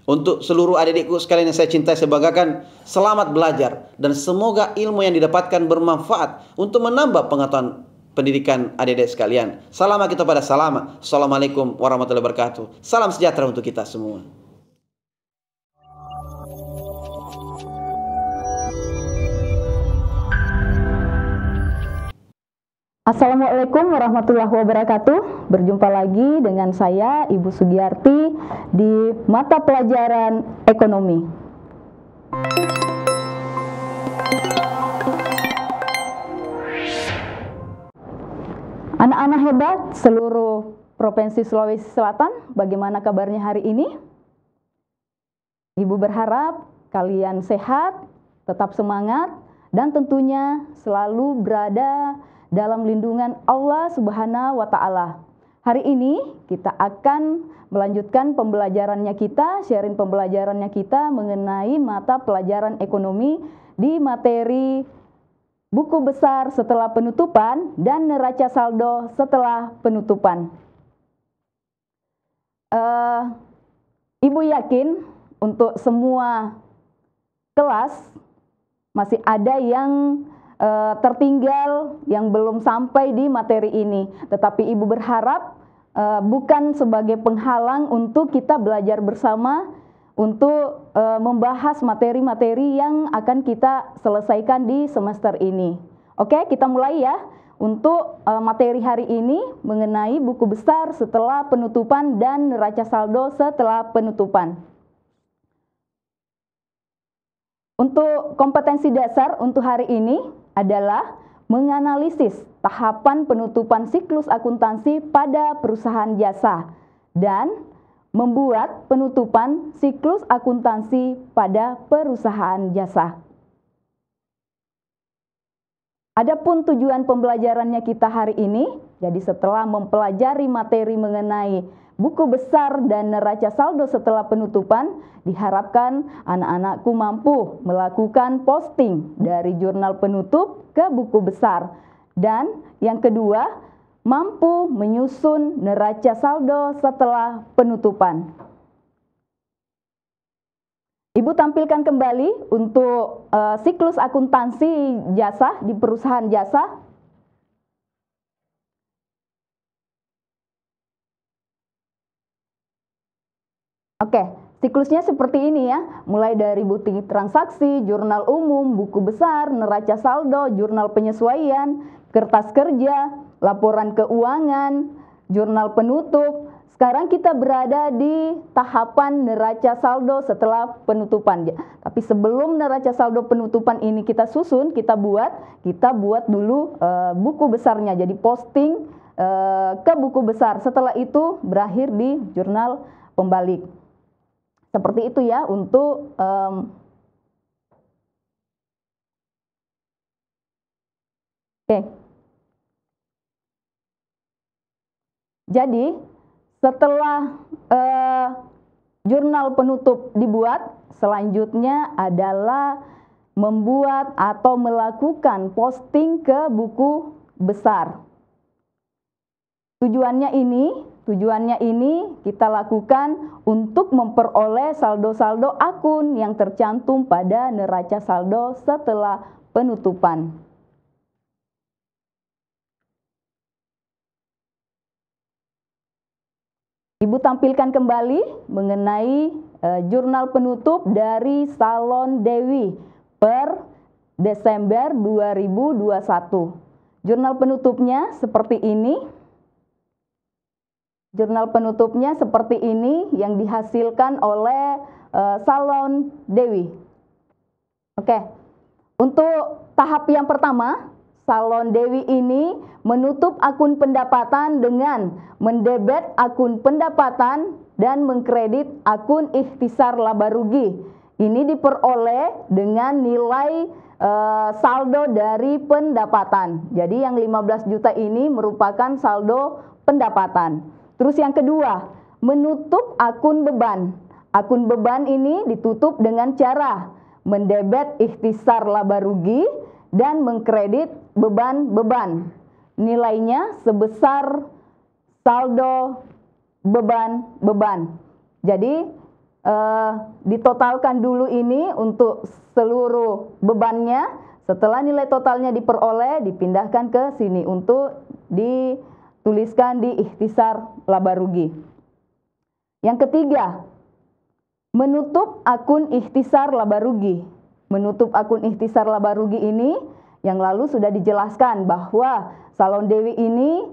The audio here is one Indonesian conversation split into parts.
Untuk seluruh adik-adikku sekalian yang saya cintai, saya banggakan, selamat belajar dan semoga ilmu yang didapatkan bermanfaat untuk menambah pengetahuan pendidikan adik-adik sekalian. Salam kita pada salam. Assalamualaikum warahmatullahi wabarakatuh. Salam sejahtera untuk kita semua. Assalamualaikum warahmatullahi wabarakatuh. Berjumpa lagi dengan saya Ibu Sugiyarti di mata pelajaran ekonomi. Anak-anak hebat seluruh Provinsi Sulawesi Selatan, bagaimana kabarnya hari ini? Ibu berharap kalian sehat, tetap semangat, dan tentunya selalu berada dalam lindungan Allah Subhanahu wa Ta'ala. Hari ini kita akan melanjutkan pembelajarannya kita, sharing pembelajarannya kita mengenai mata pelajaran ekonomi di materi buku besar setelah penutupan dan neraca saldo setelah penutupan. Ibu yakin untuk semua kelas masih ada yang tertinggal yang belum sampai di materi ini, tetapi Ibu berharap bukan sebagai penghalang untuk kita belajar bersama untuk membahas materi-materi yang akan kita selesaikan di semester ini. Oke, kita mulai ya untuk materi hari ini mengenai buku besar setelah penutupan dan neraca saldo setelah penutupan. Untuk kompetensi dasar untuk hari ini adalah menganalisis tahapan penutupan siklus akuntansi pada perusahaan jasa dan membuat penutupan siklus akuntansi pada perusahaan jasa. Adapun tujuan pembelajarannya kita hari ini, jadi setelah mempelajari materi mengenai buku besar dan neraca saldo setelah penutupan, diharapkan anak-anakku mampu melakukan posting dari jurnal penutup ke buku besar. Dan yang kedua, mampu menyusun neraca saldo setelah penutupan. Ibu tampilkan kembali untuk siklus akuntansi jasa di perusahaan jasa. Oke, siklusnya seperti ini ya, mulai dari bukti transaksi, jurnal umum, buku besar, neraca saldo, jurnal penyesuaian, kertas kerja, laporan keuangan, jurnal penutup. Sekarang kita berada di tahapan neraca saldo setelah penutupan. Tapi sebelum neraca saldo penutupan ini kita susun, kita buat dulu buku besarnya. Jadi posting ke buku besar. Setelah itu berakhir di jurnal pembalik. Seperti itu ya untuk oke. Jadi setelah jurnal penutup dibuat, selanjutnya adalah membuat atau melakukan posting ke buku besar. Tujuannya ini kita lakukan untuk memperoleh saldo-saldo akun yang tercantum pada neraca saldo setelah penutupan. Ibu tampilkan kembali mengenai jurnal penutup dari Salon Dewi per Desember 2021. Jurnal penutupnya seperti ini. Jurnal penutupnya seperti ini yang dihasilkan oleh Salon Dewi. Oke, untuk tahap yang pertama, Salon Dewi ini menutup akun pendapatan dengan mendebet akun pendapatan dan mengkredit akun ikhtisar laba rugi. Ini diperoleh dengan nilai saldo dari pendapatan. Jadi yang 15 juta ini merupakan saldo pendapatan. Terus yang kedua, menutup akun beban. Akun beban ini ditutup dengan cara mendebet ikhtisar laba rugi dan mengkredit beban-beban. Nilainya sebesar saldo beban-beban. Jadi ditotalkan dulu ini untuk seluruh bebannya. Setelah nilai totalnya diperoleh, dipindahkan ke sini untuk dituliskan di ikhtisar laba rugi. Yang ketiga, menutup akun ikhtisar laba rugi. Menutup akun ikhtisar laba rugi ini yang lalu sudah dijelaskan bahwa Salon Dewi ini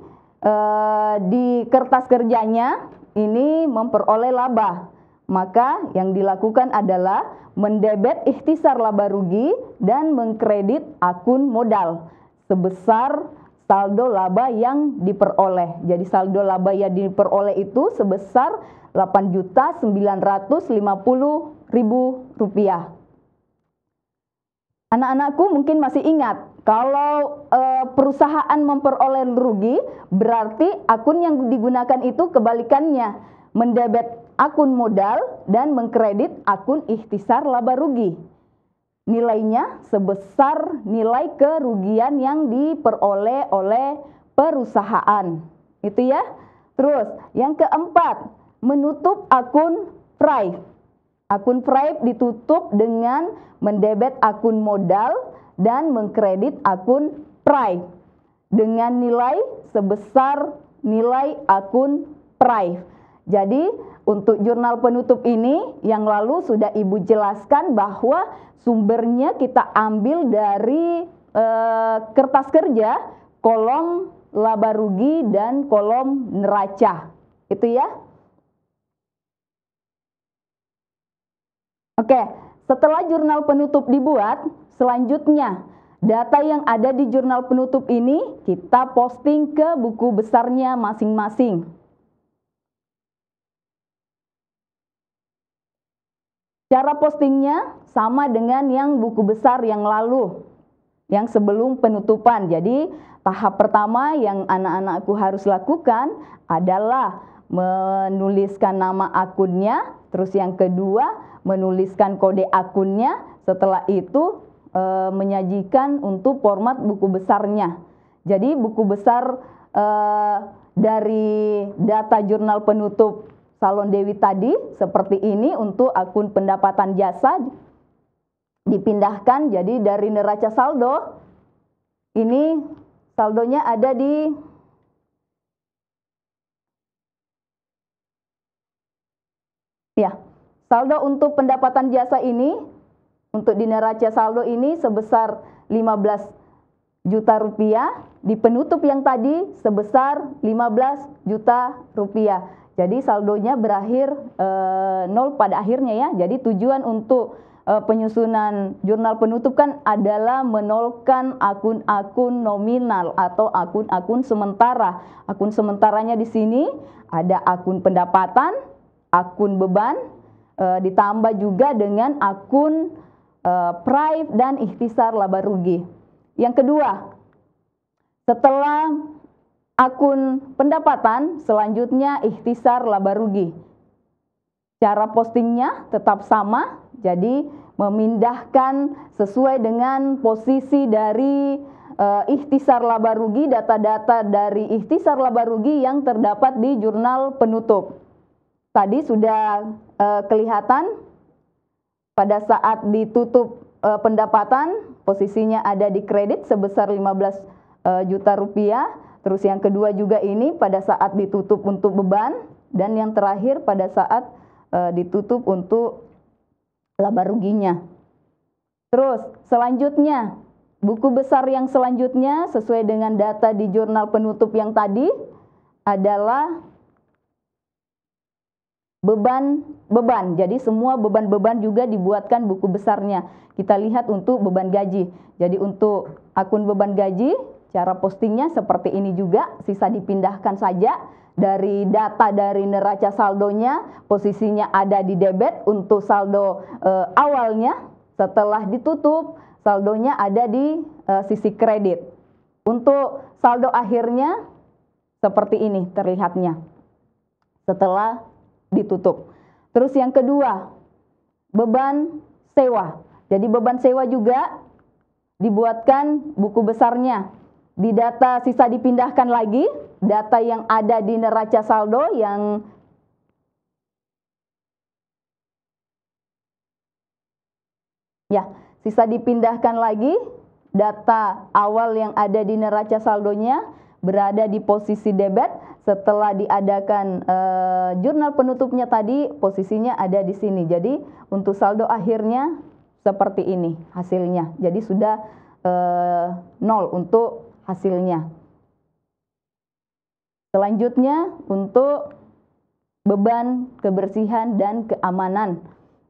di kertas kerjanya ini memperoleh laba. Maka yang dilakukan adalah mendebet ikhtisar laba rugi dan mengkredit akun modal sebesar saldo laba yang diperoleh. Jadi saldo laba yang diperoleh itu sebesar Rp8.950.000. Anak-anakku mungkin masih ingat, kalau perusahaan memperoleh rugi, berarti akun yang digunakan itu kebalikannya, mendebet akun modal dan mengkredit akun ikhtisar laba rugi. Nilainya sebesar nilai kerugian yang diperoleh oleh perusahaan. Itu ya. Terus yang keempat, menutup akun private. Akun private ditutup dengan mendebet akun modal dan mengkredit akun private dengan nilai sebesar nilai akun private. Jadi untuk jurnal penutup ini yang lalu sudah Ibu jelaskan bahwa sumbernya kita ambil dari kertas kerja, kolom laba rugi dan kolom neraca. Itu ya. Oke, setelah jurnal penutup dibuat, selanjutnya data yang ada di jurnal penutup ini kita posting ke buku besarnya masing-masing. Cara postingnya sama dengan yang buku besar yang lalu, yang sebelum penutupan. Jadi tahap pertama yang anak-anakku harus lakukan adalah menuliskan nama akunnya, terus yang kedua menuliskan kode akunnya, setelah itu menyajikan untuk format buku besarnya. Jadi buku besar dari data jurnal penutup Salon Dewi tadi seperti ini untuk akun pendapatan jasa dipindahkan. Jadi dari neraca saldo ini saldonya ada di saldo untuk pendapatan jasa ini untuk di neraca saldo ini sebesar 15 juta rupiah, di penutup yang tadi sebesar 15 juta rupiah. Jadi saldonya berakhir nol pada akhirnya ya. Jadi tujuan untuk penyusunan jurnal penutup kan adalah menolkan akun-akun nominal atau akun-akun sementara. Akun sementaranya di sini ada akun pendapatan, akun beban, ditambah juga dengan akun private dan ikhtisar laba rugi. Yang kedua, setelah akun pendapatan, selanjutnya ikhtisar laba rugi. Cara postingnya tetap sama, jadi memindahkan sesuai dengan posisi dari ikhtisar laba rugi, data-data dari ikhtisar laba rugi yang terdapat di jurnal penutup. Tadi sudah kelihatan pada saat ditutup pendapatan, posisinya ada di kredit sebesar 15 juta rupiah. Terus yang kedua juga ini pada saat ditutup untuk beban, dan yang terakhir pada saat ditutup untuk laba ruginya. Terus selanjutnya, buku besar yang selanjutnya sesuai dengan data di jurnal penutup yang tadi adalah beban. Jadi semua beban-beban juga dibuatkan buku besarnya. Kita lihat untuk beban gaji. Jadi untuk akun beban gaji, cara postingnya seperti ini juga, sisa dipindahkan saja dari data dari neraca saldonya, posisinya ada di debit untuk saldo awalnya, setelah ditutup saldonya ada di sisi kredit. Untuk saldo akhirnya seperti ini terlihatnya setelah ditutup. Terus yang kedua, beban sewa. Jadi beban sewa juga dibuatkan buku besarnya. Di data sisa dipindahkan lagi, data yang ada di neraca saldo yang Ya, sisa dipindahkan lagi, data awal yang ada di neraca saldonya berada di posisi debit. Setelah diadakan jurnal penutupnya tadi, posisinya ada di sini. Jadi untuk saldo akhirnya seperti ini hasilnya. Jadi sudah 0 untuk hasilnya. Selanjutnya untuk beban kebersihan dan keamanan.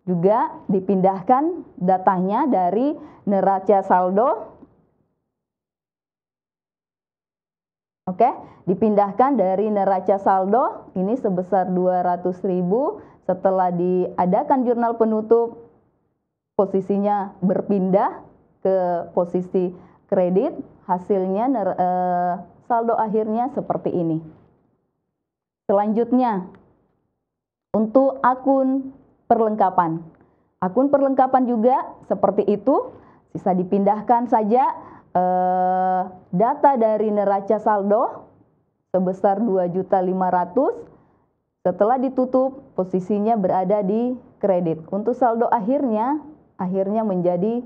Juga dipindahkan datanya dari neraca saldo. Oke, dipindahkan dari neraca saldo ini sebesar 200.000. Setelah diadakan jurnal penutup, posisinya berpindah ke posisi kredit. Hasilnya saldo akhirnya seperti ini. Selanjutnya untuk akun perlengkapan. Akun perlengkapan juga seperti itu, sisa dipindahkan saja data dari neraca saldo sebesar 2.500.000. Setelah ditutup, posisinya berada di kredit. Untuk saldo akhirnya menjadi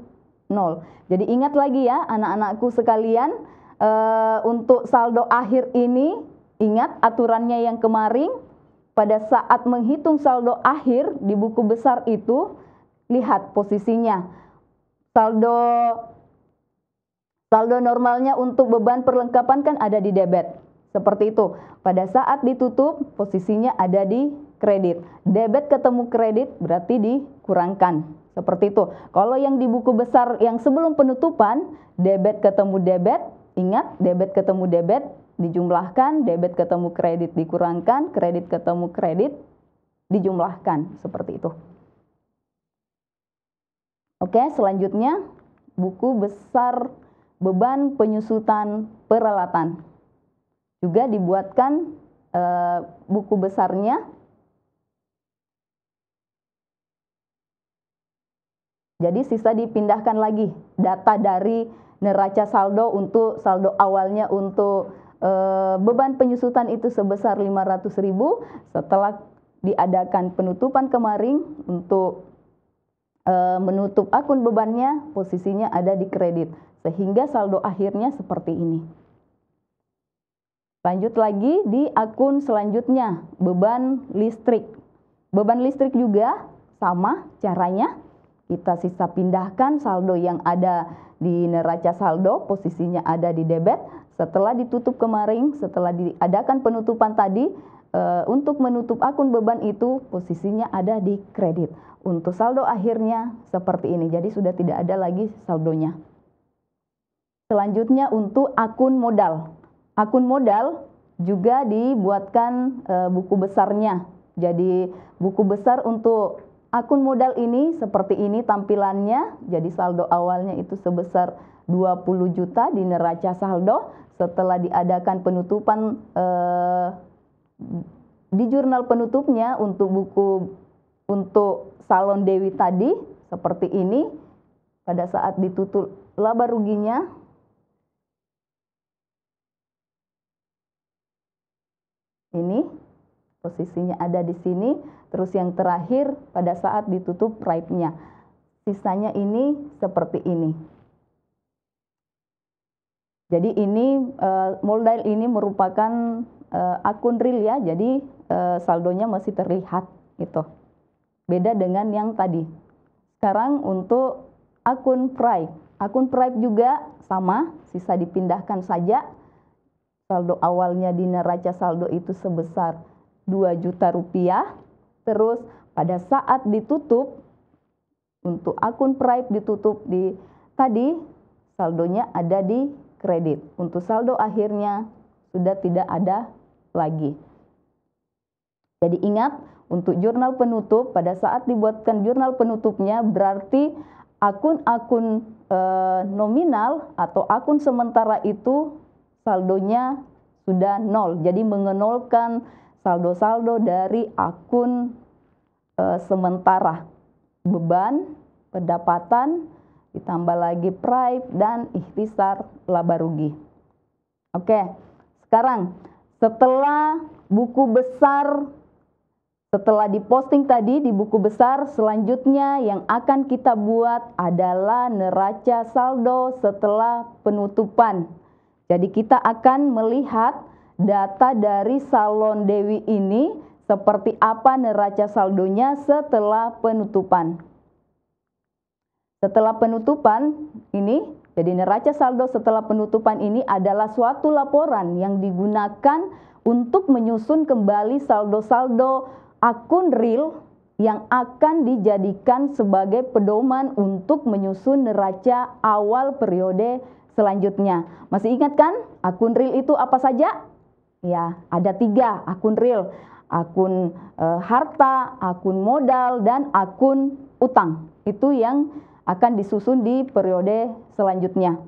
0. Jadi ingat lagi ya anak-anakku sekalian, untuk saldo akhir ini ingat aturannya yang kemarin. Pada saat menghitung saldo akhir di buku besar itu, lihat posisinya. Saldo normalnya untuk beban perlengkapan kan ada di debit. Seperti itu. Pada saat ditutup, posisinya ada di kredit. Debit ketemu kredit berarti dikurangkan. Seperti itu. Kalau yang di buku besar yang sebelum penutupan, debit ketemu debit, ingat debit ketemu debit, dijumlahkan, debit ketemu kredit dikurangkan, kredit ketemu kredit dijumlahkan, seperti itu. Oke, selanjutnya buku besar beban penyusutan peralatan. Juga dibuatkan buku besarnya. Jadi sisa dipindahkan lagi data dari neraca saldo untuk saldo awalnya untuk beban penyusutan itu sebesar 500.000. Setelah diadakan penutupan kemarin untuk menutup akun bebannya, posisinya ada di kredit. Sehingga saldo akhirnya seperti ini. Lanjut lagi di akun selanjutnya, beban listrik. Beban listrik juga sama caranya. Kita sisa pindahkan saldo yang ada di neraca saldo, posisinya ada di debit. Setelah ditutup kemarin, setelah diadakan penutupan tadi, untuk menutup akun beban itu posisinya ada di kredit. Untuk saldo akhirnya seperti ini. Jadi sudah tidak ada lagi saldonya. Selanjutnya untuk akun modal. Akun modal juga dibuatkan buku besarnya. Jadi buku besar untuk akun modal ini seperti ini tampilannya. Jadi saldo awalnya itu sebesar 20 juta di neraca saldo. Setelah diadakan penutupan di jurnal penutupnya untuk salon Dewi tadi seperti ini. Pada saat ditutup laba ruginya ini posisinya ada di sini, terus yang terakhir pada saat ditutup raibnya. Sisanya ini seperti ini. Jadi ini modal ini merupakan akun real ya, jadi saldonya masih terlihat gitu. Beda dengan yang tadi. Sekarang untuk akun Prime. Akun Prime juga sama, sisa dipindahkan saja. Saldo awalnya di neraca saldo itu sebesar 2 juta rupiah. Terus pada saat ditutup, untuk akun Prime ditutup di tadi, saldonya ada di kredit. Untuk saldo akhirnya sudah tidak ada lagi. Jadi ingat, untuk jurnal penutup, pada saat dibuatkan jurnal penutupnya berarti akun-akun nominal atau akun sementara itu saldonya sudah 0. Jadi mengenolkan saldo-saldo dari akun sementara. Beban, pendapatan, ditambah lagi prime dan ikhtisar laba rugi. Oke, sekarang setelah buku besar Setelah diposting tadi di buku besar, selanjutnya yang akan kita buat adalah neraca saldo setelah penutupan. Jadi kita akan melihat data dari Salon Dewi ini seperti apa neraca saldonya setelah penutupan. Setelah penutupan ini, jadi neraca saldo setelah penutupan ini adalah suatu laporan yang digunakan untuk menyusun kembali saldo-saldo akun real yang akan dijadikan sebagai pedoman untuk menyusun neraca awal periode selanjutnya. Masih ingat kan akun real itu apa saja? Ya, ada 3 akun real. Akun harta, akun modal, dan akun utang. Itu yang akan disusun di periode selanjutnya.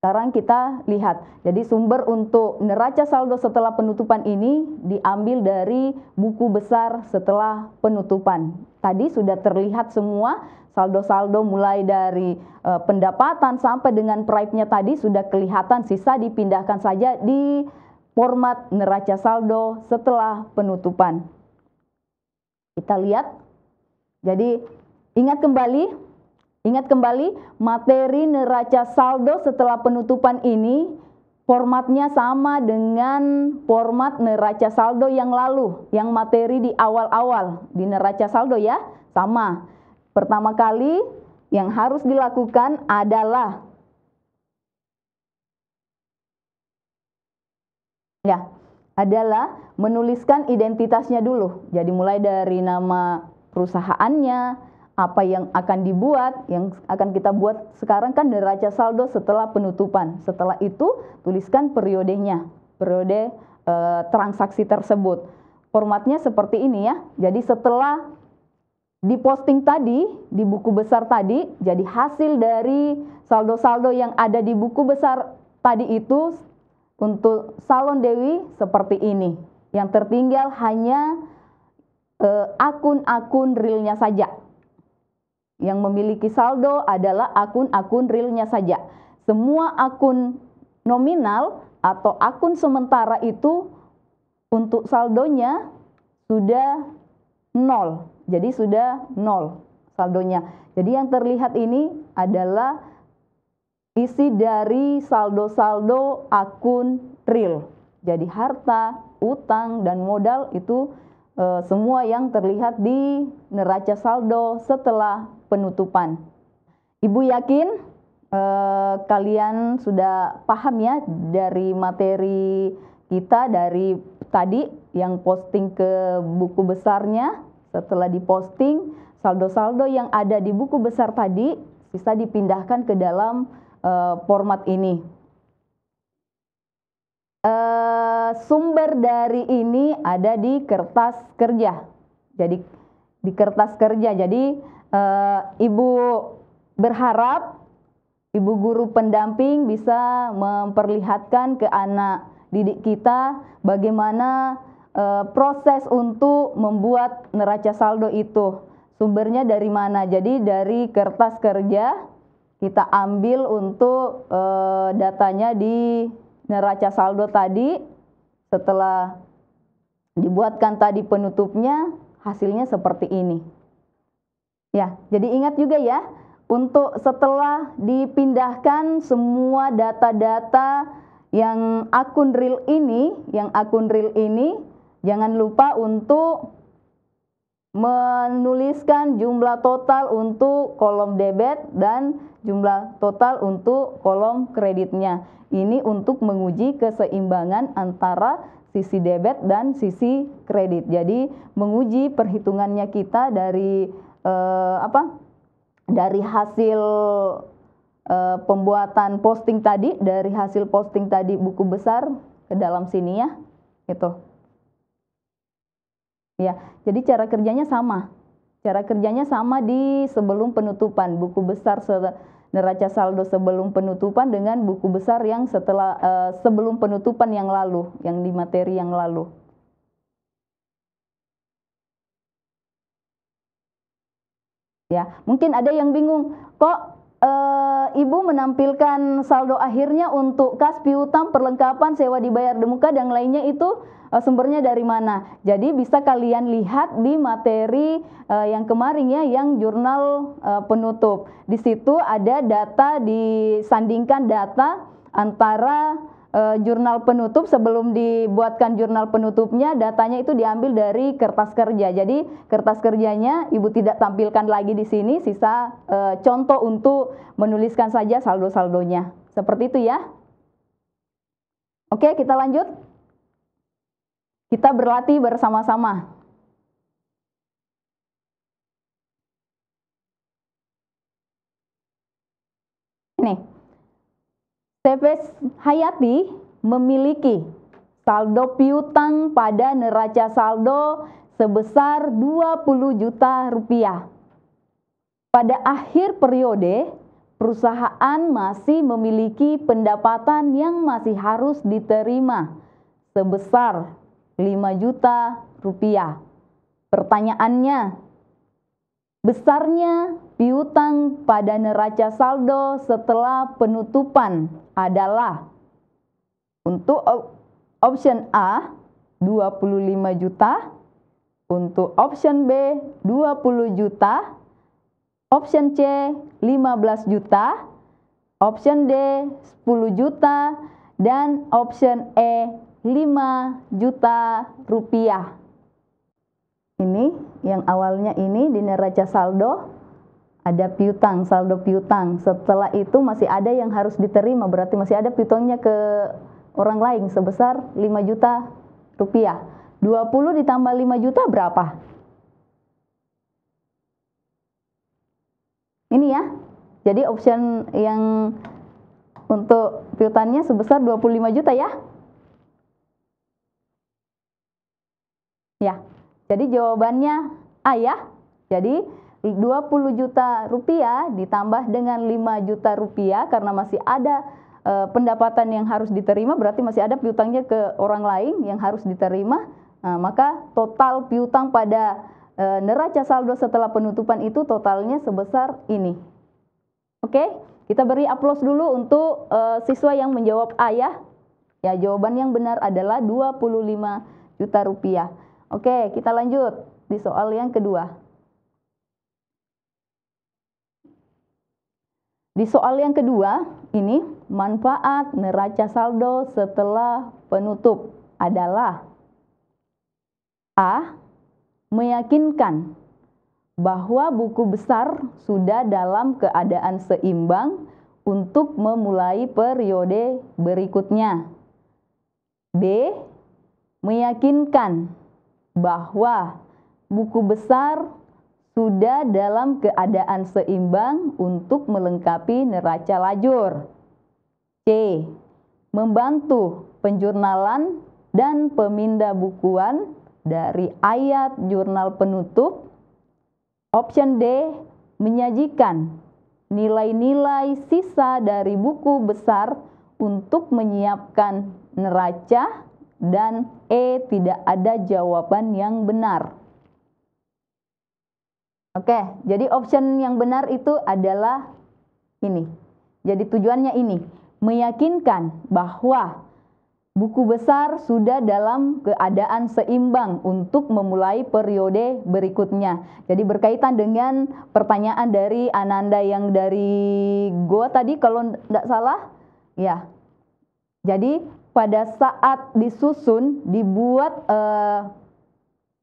Sekarang kita lihat, jadi sumber untuk neraca saldo setelah penutupan ini diambil dari buku besar setelah penutupan. Tadi sudah terlihat semua saldo-saldo mulai dari pendapatan sampai dengan pride-nya tadi sudah kelihatan, sisa dipindahkan saja di format neraca saldo setelah penutupan. Kita lihat, jadi ingat kembali materi neraca saldo setelah penutupan ini formatnya sama dengan format neraca saldo yang lalu, yang materi di awal-awal di neraca saldo ya, sama. Pertama kali yang harus dilakukan adalah menuliskan identitasnya dulu. Jadi mulai dari nama perusahaannya, apa yang akan dibuat, yang akan kita buat sekarang kan neraca saldo setelah penutupan. Setelah itu tuliskan periodenya, periode transaksi tersebut. Formatnya seperti ini ya. Jadi setelah diposting tadi di buku besar tadi, jadi hasil dari saldo-saldo yang ada di buku besar tadi itu untuk Salon Dewi seperti ini. Yang tertinggal hanya akun-akun realnya saja. Yang memiliki saldo adalah akun-akun realnya saja. Semua akun nominal atau akun sementara itu untuk saldonya sudah 0. Jadi sudah 0 saldonya. Jadi yang terlihat ini adalah isi dari saldo-saldo akun real. Jadi harta, utang, dan modal itu semua yang terlihat di neraca saldo setelah penutupan. Ibu yakin kalian sudah paham ya dari materi kita dari tadi yang posting ke buku besarnya. Setelah diposting, saldo-saldo yang ada di buku besar tadi bisa dipindahkan ke dalam format ini. Sumber dari ini ada di kertas kerja. Jadi di kertas kerja. Jadi ibu berharap ibu guru pendamping bisa memperlihatkan ke anak didik kita bagaimana proses untuk membuat neraca saldo itu. Sumbernya dari mana? Jadi dari kertas kerja kita ambil untuk datanya di neraca saldo tadi. Setelah dibuatkan tadi penutupnya, hasilnya seperti ini. Ya, jadi ingat juga ya, untuk setelah dipindahkan semua data-data yang akun real ini, jangan lupa untuk menuliskan jumlah total untuk kolom debit dan jumlah total untuk kolom kreditnya. Ini untuk menguji keseimbangan antara sisi debit dan sisi kredit. Jadi menguji perhitungannya kita dari dari hasil pembuatan posting tadi, dari hasil posting tadi buku besar ke dalam sini ya, itu. Ya, jadi cara kerjanya sama. Cara kerjanya sama di sebelum penutupan, buku besar neraca saldo sebelum penutupan dengan buku besar yang setelah sebelum penutupan yang lalu, yang di materi yang lalu. Ya, mungkin ada yang bingung, kok Ibu menampilkan saldo akhirnya untuk kas piutang, perlengkapan, sewa dibayar di muka dan lainnya itu sumbernya dari mana. Jadi bisa kalian lihat di materi yang kemarin ya, yang jurnal penutup. Di situ ada data, disandingkan data antara jurnal penutup. Sebelum dibuatkan jurnal penutupnya, datanya itu diambil dari kertas kerja. Jadi kertas kerjanya Ibu tidak tampilkan lagi di sini, sisa contoh untuk menuliskan saja saldo-saldonya. Seperti itu ya. Oke, kita lanjut. Kita berlatih bersama-sama. Ini. CV Hayati memiliki saldo piutang pada neraca saldo sebesar 20 juta rupiah. Pada akhir periode, perusahaan masih memiliki pendapatan yang masih harus diterima sebesar 5 juta rupiah. Pertanyaannya, besarnya piutang pada neraca saldo setelah penutupan adalah untuk option A 25 juta, untuk option B 20 juta, option C 15 juta, option D 10 juta, dan option E 5 juta rupiah. Ini yang awalnya ini di neraca saldo ada piutang, saldo piutang. Setelah itu masih ada yang harus diterima, berarti masih ada piutangnya ke orang lain sebesar 5 juta rupiah. 20 ditambah 5 juta berapa? Ini ya. Jadi option yang untuk piutangnya sebesar 25 juta ya. Ya. Jadi jawabannya A ya. Jadi 20 juta rupiah ditambah dengan 5 juta rupiah karena masih ada pendapatan yang harus diterima, berarti masih ada piutangnya ke orang lain yang harus diterima. Maka total piutang pada neraca saldo setelah penutupan itu totalnya sebesar ini. Oke, kita beri aplaus dulu untuk siswa yang menjawab A ya. Ya, jawaban yang benar adalah 25 juta rupiah. Oke, kita lanjut di soal yang kedua. Di soal yang kedua, ini manfaat neraca saldo setelah penutup adalah A. Meyakinkan bahwa buku besar sudah dalam keadaan seimbang untuk memulai periode berikutnya. B. Meyakinkan bahwa buku besar sudah dalam keadaan seimbang untuk melengkapi neraca lajur. C. Membantu penjurnalan dan pemindabukuan dari ayat jurnal penutup. Option D. Menyajikan nilai-nilai sisa dari buku besar untuk menyiapkan neraca. Dan E. Tidak ada jawaban yang benar. Oke, jadi option yang benar itu adalah ini. Jadi tujuannya ini, meyakinkan bahwa buku besar sudah dalam keadaan seimbang untuk memulai periode berikutnya. Jadi berkaitan dengan pertanyaan dari Ananda yang dari Goa tadi kalau tidak salah, ya. Jadi pada saat disusun, dibuat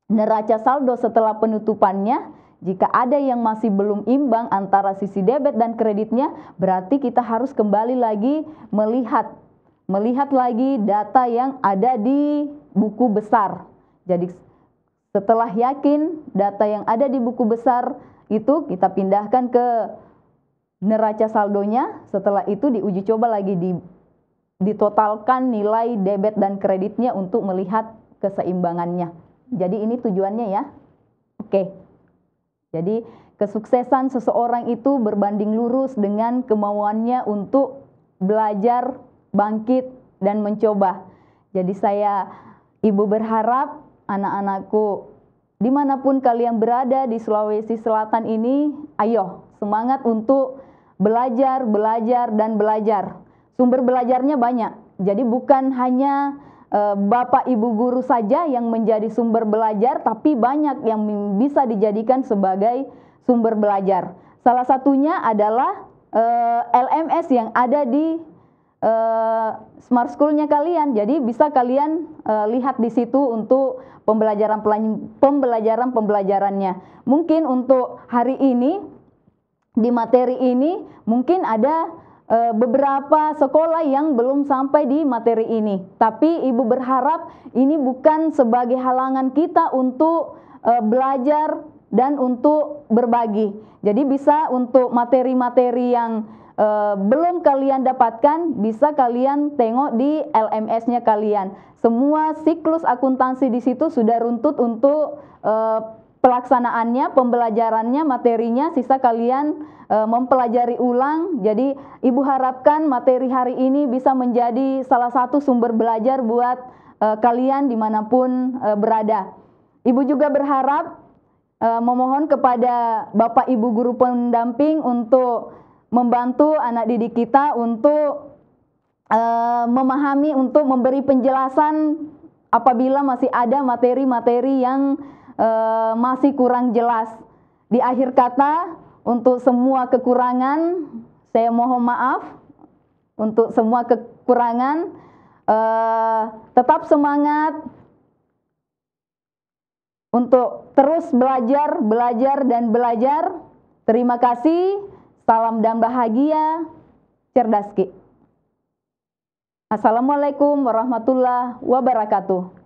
neraca saldo setelah penutupannya, jika ada yang masih belum imbang antara sisi debit dan kreditnya, berarti kita harus kembali lagi melihat lagi data yang ada di buku besar. Jadi setelah yakin data yang ada di buku besar itu kita pindahkan ke neraca saldonya, setelah itu diuji coba lagi ditotalkan nilai debit dan kreditnya untuk melihat keseimbangannya. Jadi ini tujuannya ya. Oke. Jadi kesuksesan seseorang itu berbanding lurus dengan kemauannya untuk belajar, bangkit, dan mencoba. Jadi Ibu berharap anak-anakku dimanapun kalian berada di Sulawesi Selatan ini, ayo semangat untuk belajar, belajar, dan belajar. Sumber belajarnya banyak. Jadi bukan hanya Bapak Ibu guru saja yang menjadi sumber belajar, tapi banyak yang bisa dijadikan sebagai sumber belajar. Salah satunya adalah LMS yang ada di Smart School-nya kalian. Jadi bisa kalian lihat di situ untuk pembelajarannya. Mungkin untuk hari ini di materi ini mungkin ada beberapa sekolah yang belum sampai di materi ini. Tapi Ibu berharap ini bukan sebagai halangan kita untuk belajar dan untuk berbagi. Jadi bisa untuk materi-materi yang belum kalian dapatkan, bisa kalian tengok di LMS-nya kalian. Semua siklus akuntansi di situ sudah runtut untuk pelaksanaannya, pembelajarannya, materinya, sisa kalian mempelajari ulang. Jadi Ibu harapkan materi hari ini bisa menjadi salah satu sumber belajar buat kalian dimanapun berada. Ibu juga berharap memohon kepada Bapak Ibu guru pendamping untuk membantu anak didik kita untuk memahami, untuk memberi penjelasan apabila masih ada materi-materi yang masih kurang jelas. Di akhir kata, untuk semua kekurangan, saya mohon maaf. Untuk semua kekurangan, tetap semangat untuk terus belajar, belajar, dan belajar. Terima kasih. Salam dan bahagia, cerdas Ki. Assalamualaikum warahmatullahi wabarakatuh.